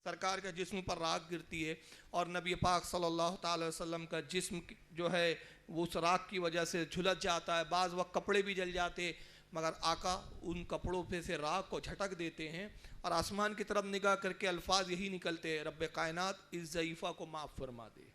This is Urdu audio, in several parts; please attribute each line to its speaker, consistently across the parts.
Speaker 1: سرکار کا جسم پر راکھ گرتی ہے اور نبی پاک صلی اللہ تعالی وسلم کا جسم جو ہے وہ اس راکھ کی وجہ سے جھلس جاتا ہے، بعض وقت کپڑے بھی جل جاتے، مگر آقا ان کپڑوں پہ سے راکھ کو جھٹک دیتے ہیں اور آسمان کی طرف نگاہ کر کے الفاظ یہی نکلتے ہیں، رب کائنات اس ضعیفہ کو معاف فرما دے،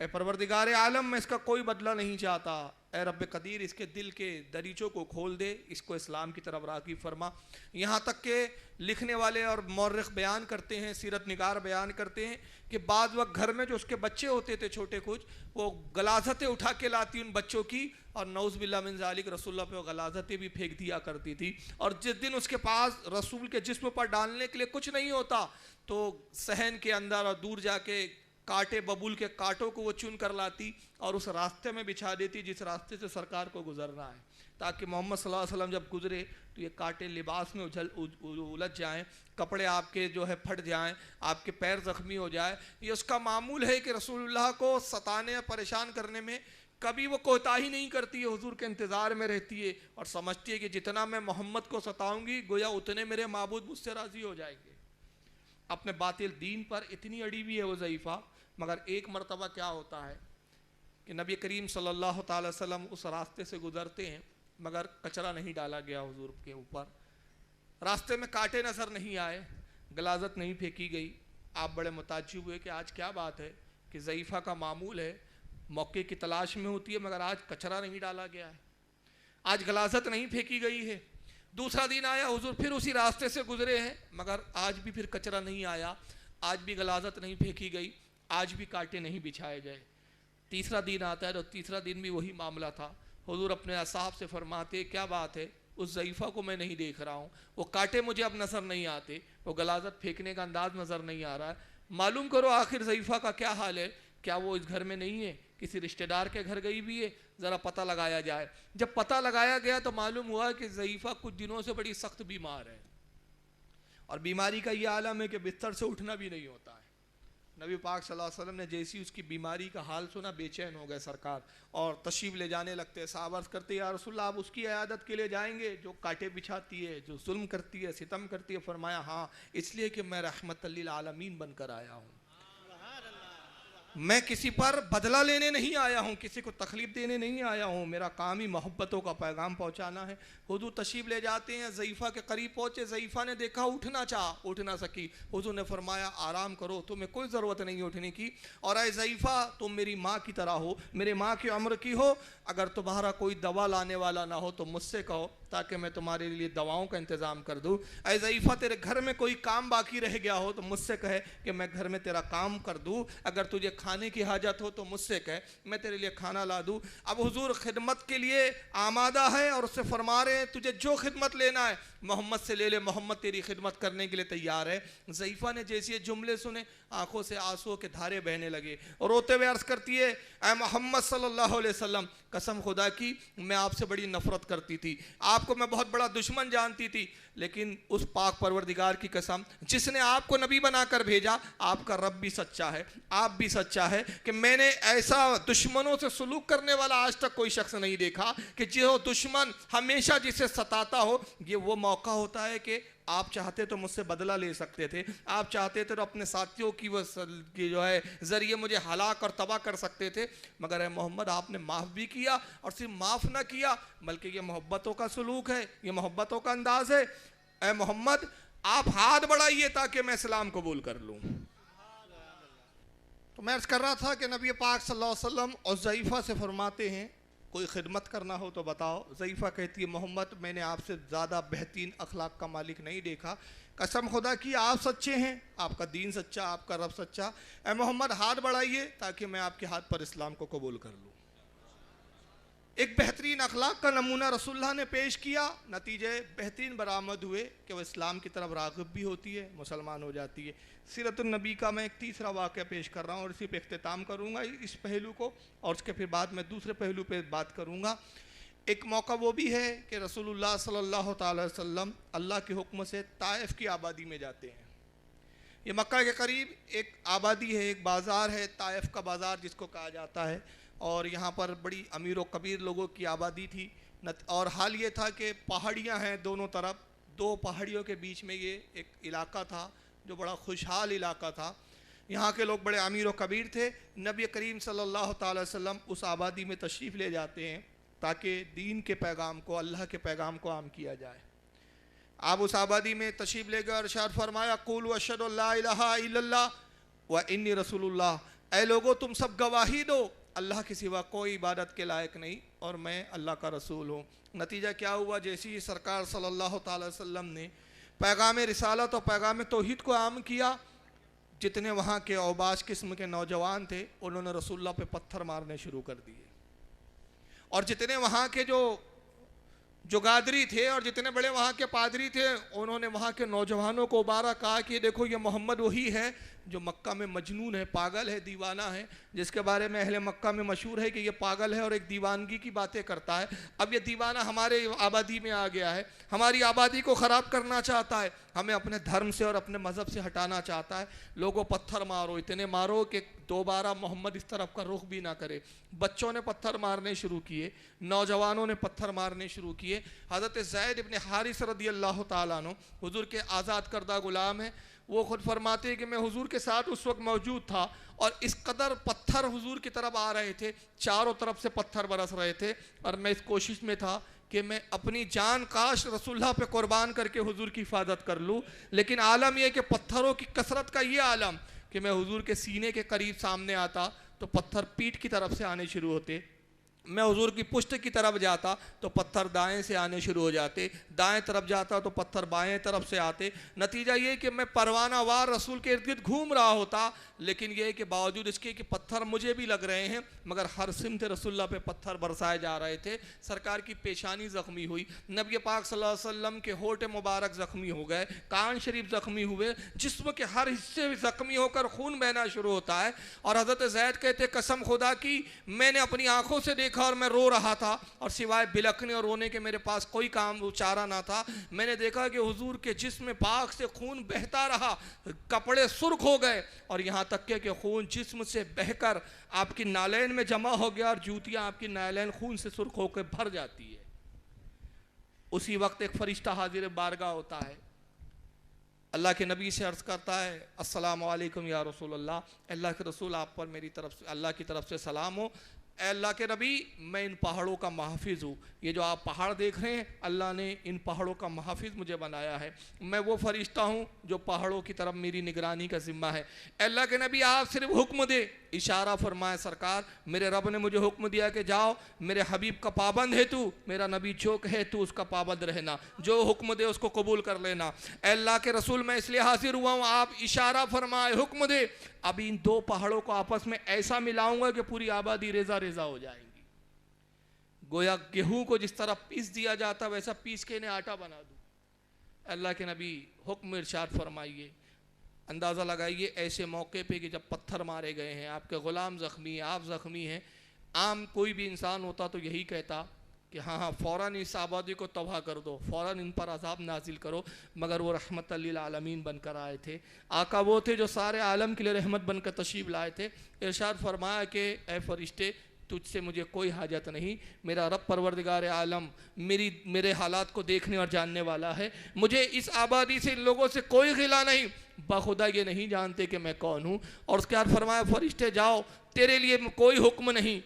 Speaker 1: اے پروردگار عالم میں اس کا کوئی بدلہ نہیں چاہتا، اے رب قدیر اس کے دل کے دریچوں کو کھول دے، اس کو اسلام کی طرف راغب فرما۔ یہاں تک کہ لکھنے والے اور مورخ بیان کرتے ہیں، سیرت نگار بیان کرتے ہیں کہ بعض وقت گھر میں جو اس کے بچے ہوتے تھے چھوٹے کچھ، وہ غلاظتیں اٹھا کے لاتی ان بچوں کی اور نعوذ باللہ من ذالک رسول اللہ پہ وہ غلاظتیں بھی پھینک دیا کرتی تھی، اور جس دن اس کے پاس رسول کے جسم پر ڈالنے کے لیے کچھ نہیں ہوتا تو صحن کے اندر اور دور جا کے کانٹے ببول کے کانٹوں کو وہ چن کر لاتی اور اس راستے میں بچھا دیتی جس راستے سے سرکار کو گزرنا ہے، تاکہ محمد صلی اللہ علیہ وسلم جب گزرے تو یہ کانٹے لباس میں الجھ جائیں، کپڑے آپ کے جو ہے پھٹ جائیں، آپ کے پیر زخمی ہو جائے۔ یہ اس کا معمول ہے کہ رسول اللہ کو ستانے یا پریشان کرنے میں کبھی وہ کوتاہی نہیں کرتی ہے، حضور کے انتظار میں رہتی ہے اور سمجھتی ہے کہ جتنا میں محمد کو ستاؤں گی گویا اتنے میرے معبود مجھ سے راضی ہو جائیں گے۔ اپنے باطل دین پر اتنی اڑی ہوئی ہے وہ ضعیفہ، مگر ایک مرتبہ کیا ہوتا ہے کہ نبی کریم صلی اللہ تعالی وسلم اس راستے سے گزرتے ہیں مگر کچرا نہیں ڈالا گیا حضور کے اوپر، راستے میں کانٹے نظر نہیں آئے، غلاظت نہیں پھینکی گئی۔ آپ بڑے متعجب ہوئے کہ آج کیا بات ہے کہ ضعیفہ کا معمول ہے موقع کی تلاش میں ہوتی ہے مگر آج کچرا نہیں ڈالا گیا ہے، آج غلاظت نہیں پھینکی گئی ہے۔ دوسرا دن آیا، حضور پھر اسی راستے سے گزرے ہیں مگر آج بھی پھر کچرا نہیں آیا، آج بھی غلاظت نہیں پھینکی گئی، آج بھی کانٹے نہیں بچھائے گئے۔ تیسرا دن آتا ہے تو تیسرا دن بھی وہی معاملہ تھا۔ حضور اپنے اصحاب سے فرماتے کیا بات ہے، اس ضعیفہ کو میں نہیں دیکھ رہا ہوں، وہ کانٹے مجھے اب نظر نہیں آتے، وہ غلاظت پھینکنے کا انداز نظر نہیں آ رہا ہے، معلوم کرو آخر ضعیفہ کا کیا حال ہے، کیا وہ اس گھر میں نہیں ہے، کسی رشتہ دار کے گھر گئی بھی ہے، ذرا پتہ لگایا جائے۔ جب پتہ لگایا گیا تو معلوم ہوا کہ ضعیفہ کچھ دنوں سے بڑی سخت بیمار ہے، اور بیماری کا یہ عالم ہے کہ بستر سے اٹھنا بھی نہیں ہوتا ہے۔ نبی پاک صلی اللہ علیہ وسلم نے جیسی اس کی بیماری کا حال سنا بے چین ہو گئے سرکار، اور تشریف لے جانے لگتے، صحابہ عرض کرتے یا رسول اللہ آپ اس کی عیادت کے لیے جائیں گے جو کانٹے بچھاتی ہے، جو ظلم کرتی ہے، ستم کرتی ہے؟ فرمایا ہاں، اس لیے کہ میں رحمت للعالمین بن کر آیا ہوں، میں کسی پر بدلہ لینے نہیں آیا ہوں، کسی کو تکلیف دینے نہیں آیا ہوں، میرا کام ہی محبتوں کا پیغام پہنچانا ہے۔ حضور تشریف لے جاتے ہیں، ضعیفہ کے قریب پہنچے، ضعیفہ نے دیکھا اٹھنا چاہا، اٹھ نہ سکی، حضور نے فرمایا آرام کرو، تمہیں کوئی ضرورت نہیں اٹھنے کی، اور اے ضعیفہ تم میری ماں کی طرح ہو، میرے ماں کی عمر کی ہو، اگر تمہارا کوئی دوا لانے والا نہ ہو تو مجھ سے کہو تاکہ میں تمہارے لیے دواؤں کا انتظام کر دوں۔ اے ضعیفہ تیرے گھر میں کوئی کام باقی رہ گیا ہو تو مجھ سے کہے کہ میں گھر میں تیرا کام کر دوں، اگر تجھے کھانے کی حاجت ہو تو مجھ سے کہے میں تیرے لیے کھانا لا دوں۔ اب حضور خدمت کے لیے آمادہ ہے اور اس سے فرما رہے ہیں تجھے جو خدمت لینا ہے محمد سے لے لے، محمد تیری خدمت کرنے کے لیے تیار ہے۔ ضعیفہ نے جیسے یہ جملے سنے آنکھوں سے آنسوں کے دھارے بہنے لگے اور روتے ہوئے عرض کرتی ہے اے محمد صلی اللہ علیہ وسلم، قسم خدا کی میں آپ سے بڑی نفرت کرتی تھی، آپ کو میں بہت بڑا دشمن جانتی تھی، لیکن اس پاک پروردگار کی قسم جس نے آپ کو نبی بنا کر بھیجا، آپ کا رب بھی سچا ہے، آپ بھی سچا ہے کہ میں نے ایسا دشمنوں سے سلوک کرنے والا آج تک کوئی شخص نہیں دیکھا کہ جو دشمن ہمیشہ جسے ستاتا ہو، یہ وہ موقع ہوتا ہے کہ آپ چاہتے تو مجھ سے بدلہ لے سکتے تھے، آپ چاہتے تھے تو اپنے ساتھیوں کی جو ہے ذریعے مجھے ہلاک اور تباہ کر سکتے تھے، مگر اے محمد آپ نے معاف بھی کیا، اور صرف معاف نہ کیا بلکہ یہ محبتوں کا سلوک ہے، یہ محبتوں کا انداز ہے۔ اے محمد آپ ہاتھ بڑھائیے تاکہ میں اسلام قبول کر لوں۔ تو میں عرض کر رہا تھا کہ نبی پاک صلی اللہ علیہ وسلم اور ضعیفہ سے فرماتے ہیں کوئی خدمت کرنا ہو تو بتاؤ۔ ضعیفہ کہتی ہے محمد میں نے آپ سے زیادہ بہترین اخلاق کا مالک نہیں دیکھا، قسم خدا کی آپ سچے ہیں، آپ کا دین سچا، آپ کا رب سچا، اے محمد ہاتھ بڑھائیے تاکہ میں آپ کے ہاتھ پر اسلام کو قبول کر لوں۔ ایک بہترین اخلاق کا نمونہ رسول اللہ نے پیش کیا، نتیجے بہترین برآمد ہوئے کہ وہ اسلام کی طرف راغب بھی ہوتی ہے، مسلمان ہو جاتی ہے۔ سیرت النبی کا میں ایک تیسرا واقعہ پیش کر رہا ہوں اور اسی پہ اختتام کروں گا اس پہلو کو، اور اس کے پھر بعد میں دوسرے پہلو پہ بات کروں گا۔ ایک موقع وہ بھی ہے کہ رسول اللہ صلی اللہ تعالی وسلم اللہ کے حکم سے طائف کی آبادی میں جاتے ہیں۔ یہ مکہ کے قریب ایک آبادی ہے، ایک بازار ہے، طائف کا بازار جس کو کہا جاتا ہے، اور یہاں پر بڑی امیر و کبیر لوگوں کی آبادی تھی، اور حال یہ تھا کہ پہاڑیاں ہیں دونوں طرف، دو پہاڑیوں کے بیچ میں یہ ایک علاقہ تھا جو بڑا خوشحال علاقہ تھا، یہاں کے لوگ بڑے امیر و کبیر تھے. نبی کریم صلی اللہ تعالی وسلم اس آبادی میں تشریف لے جاتے ہیں تاکہ دین کے پیغام کو، اللہ کے پیغام کو عام کیا جائے. آپ اس آبادی میں تشریف لے گئے اور ارشاد فرمایا قولوا اشہد ان لا الہ الا اللہ وانی رسول اللہ. اے لوگو تم سب گواہی دو اللہ کے سوا کوئی عبادت کے لائق نہیں اور میں اللہ کا رسول ہوں. نتیجہ کیا ہوا؟ جیسی ہی سرکار صلی اللہ تعالی وسلم نے پیغام رسالت اور پیغام توحید کو عام کیا، جتنے وہاں کے اوباش قسم کے نوجوان تھے انہوں نے رسول اللہ پہ پتھر مارنے شروع کر دیے، اور جتنے وہاں کے جو گادری تھے اور جتنے بڑے وہاں کے پادری تھے انہوں نے وہاں کے نوجوانوں کو ابارہ، کہا کہ دیکھو یہ محمد وہی ہے جو مکہ میں مجنون ہے، پاگل ہے، دیوانہ ہے، جس کے بارے میں اہل مکہ میں مشہور ہے کہ یہ پاگل ہے اور ایک دیوانگی کی باتیں کرتا ہے. اب یہ دیوانہ ہمارے آبادی میں آ گیا ہے، ہماری آبادی کو خراب کرنا چاہتا ہے، ہمیں اپنے دھرم سے اور اپنے مذہب سے ہٹانا چاہتا ہے. لوگوں پتھر مارو، اتنے مارو کہ دوبارہ محمد اس طرف کا رخ بھی نہ کرے. بچوں نے پتھر مارنے شروع کیے، نوجوانوں نے پتھر مارنے شروع کیے. حضرت زید ابن حارث رضی اللہ تعالیٰ عنہ حضور کے آزاد کردہ غلام ہیں، وہ خود فرماتے ہیں کہ میں حضور کے ساتھ اس وقت موجود تھا اور اس قدر پتھر حضور کی طرف آ رہے تھے، چاروں طرف سے پتھر برس رہے تھے، اور میں اس کوشش میں تھا کہ میں اپنی جان کاش رسول اللہ پہ قربان کر کے حضور کی حفاظت کر لوں. لیکن عالم یہ کہ پتھروں کی کثرت کا یہ عالم کہ میں حضور کے سینے کے قریب سامنے آتا تو پتھر پیٹھ کی طرف سے آنے شروع ہوتے، میں حضور کی پشت کی طرف جاتا تو پتھر دائیں سے آنے شروع ہو جاتے، دائیں طرف جاتا تو پتھر بائیں طرف سے آتے. نتیجہ یہ کہ میں پروانہ وار رسول کے ارد گرد گھوم رہا ہوتا، لیکن یہ کہ باوجود اس کے کہ پتھر مجھے بھی لگ رہے ہیں مگر ہر سمت رسول اللہ پہ پتھر برسائے جا رہے تھے. سرکار کی پیشانی زخمی ہوئی، نبی پاک صلی اللہ علیہ وسلم کے ہونٹ مبارک زخمی ہو گئے، کان شریف زخمی ہوئے، جسم کے ہر حصے زخمی ہو کر خون بہنا شروع ہوتا ہے. اور حضرت زید کہتے قسم خدا کی میں نے اپنی آنکھوں سے دیکھا اور میں رو رہا تھا، اور سوائے بلکنے اور رونے کے میرے پاس کوئی کام چارہ نہ تھا. میں نے دیکھا کہ حضور کے جسم پاک سے خون بہتا رہا، کپڑے سرخ ہو گئے، اور یہاں تک کہ خون جسم سے بہ کر آپ کی نالین میں جمع ہو گیا اور جوتیاں آپ کی نالین خون سے سرخ ہو کے بھر جاتی ہے. اسی وقت ایک فرشتہ حاضر بارگاہ ہوتا ہے، اللہ کے نبی سے عرض کرتا ہے السلام علیکم یا رسول اللہ، اللہ کے رسول آپ پر میری طرف سے اللہ کی طرف سے سلام ہو. اے اللہ کے نبی میں ان پہاڑوں کا محافظ ہوں، یہ جو آپ پہاڑ دیکھ رہے ہیں اللہ نے ان پہاڑوں کا محافظ مجھے بنایا ہے، میں وہ فرشتہ ہوں جو پہاڑوں کی طرف میری نگرانی کا ذمہ ہے. اے اللہ کے نبی آپ صرف حکم دے، اشارہ فرمائے سرکار میرے رب نے مجھے حکم دیا کہ جاؤ میرے حبیب کا پابند ہے تو، میرا نبی جو کہے تو اس کا پابند رہنا، جو حکم دے اس کو قبول کر لینا. اے اللہ کے رسول میں اس لیے حاضر ہوا ہوں، آپ اشارہ فرمائے، حکم دے، اب ان دو پہاڑوں کو آپس میں ایسا ملاؤں گا کہ پوری آبادی ریزہ ریزہ ہو جائیں گی. گویا گیہوں کو جس طرح پیس دیا جاتا ویسا پیس کے انہیں آٹا بنا دوں. اللہ کے نبی حکم ارشاد فرمائیے. اندازہ لگائیے ایسے موقع پہ کہ جب پتھر مارے گئے ہیں، آپ کے غلام زخمی ہیں، آپ زخمی ہیں، عام کوئی بھی انسان ہوتا تو یہی کہتا کہ ہاں فوراً اس آبادی کو تباہ کر دو، فوراً ان پر عذاب نازل کرو. مگر وہ رحمت للعالمین بن کر آئے تھے، آقا وہ تھے جو سارے عالم کے لیے رحمت بن کر تشریف لائے تھے. ارشاد فرمایا کہ اے فرشتے تجھ سے مجھے کوئی حاجت نہیں، میرا رب پروردگار عالم میرے حالات کو دیکھنے اور جاننے والا ہے، مجھے اس آبادی سے ان لوگوں سے کوئی غلہ نہیں، بخدا یہ نہیں جانتے کہ میں کون ہوں. اور اس کے بعد فرمایا فرشتے جاؤ تیرے لیے کوئی حکم نہیں،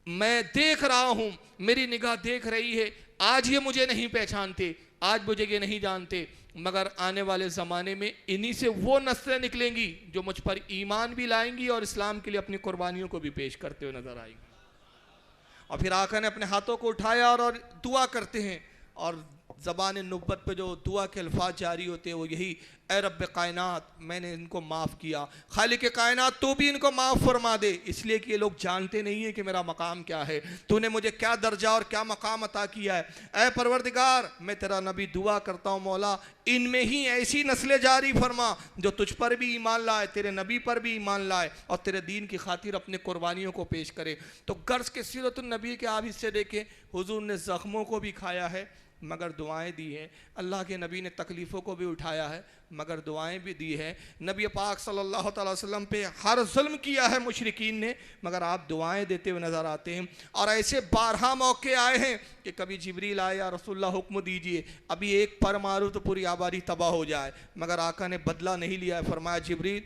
Speaker 1: میں دیکھ رہا ہوں، میری نگاہ دیکھ رہی ہے، آج یہ مجھے نہیں پہچانتے، آج مجھے یہ نہیں جانتے، مگر آنے والے زمانے میں انہی سے وہ نسلیں نکلیں گی جو مجھ پر ایمان بھی لائیں گی اور اسلام کے لیے اپنی قربانیوں کو بھی پیش کرتے ہوئے نظر آئیں گی. اور پھر آقا نے اپنے ہاتھوں کو اٹھایا اور دعا کرتے ہیں، اور زبان نبوت پہ جو دعا کے الفاظ جاری ہوتے ہیں وہ یہی اے رب کائنات میں نے ان کو معاف کیا، خالق کائنات تو بھی ان کو معاف فرما دے، اس لیے کہ یہ لوگ جانتے نہیں ہیں کہ میرا مقام کیا ہے، تو نے مجھے کیا درجہ اور کیا مقام عطا کیا ہے. اے پروردگار میں تیرا نبی دعا کرتا ہوں مولا ان میں ہی ایسی نسلیں جاری فرما جو تجھ پر بھی ایمان لائے، تیرے نبی پر بھی ایمان لائے اور تیرے دین کی خاطر اپنے قربانیوں کو پیش کرے. تو غرض کے سیرت النبی کے آپ حصے دیکھیں، حضور نے زخموں کو بھی کھایا ہے مگر دعائیں دی ہیں. اللہ کے نبی نے تکلیفوں کو بھی اٹھایا ہے مگر دعائیں بھی دی ہیں. نبی پاک صلی اللہ تعالی وسلم پہ ہر ظلم کیا ہے مشرکین نے مگر آپ دعائیں دیتے ہوئے نظر آتے ہیں. اور ایسے بارہا موقع آئے ہیں کہ کبھی جبریل آئے یا رسول اللہ حکم دیجئے ابھی ایک پر مارو تو پوری آبادی تباہ ہو جائے، مگر آقا نے بدلہ نہیں لیا ہے. فرمایا جبریل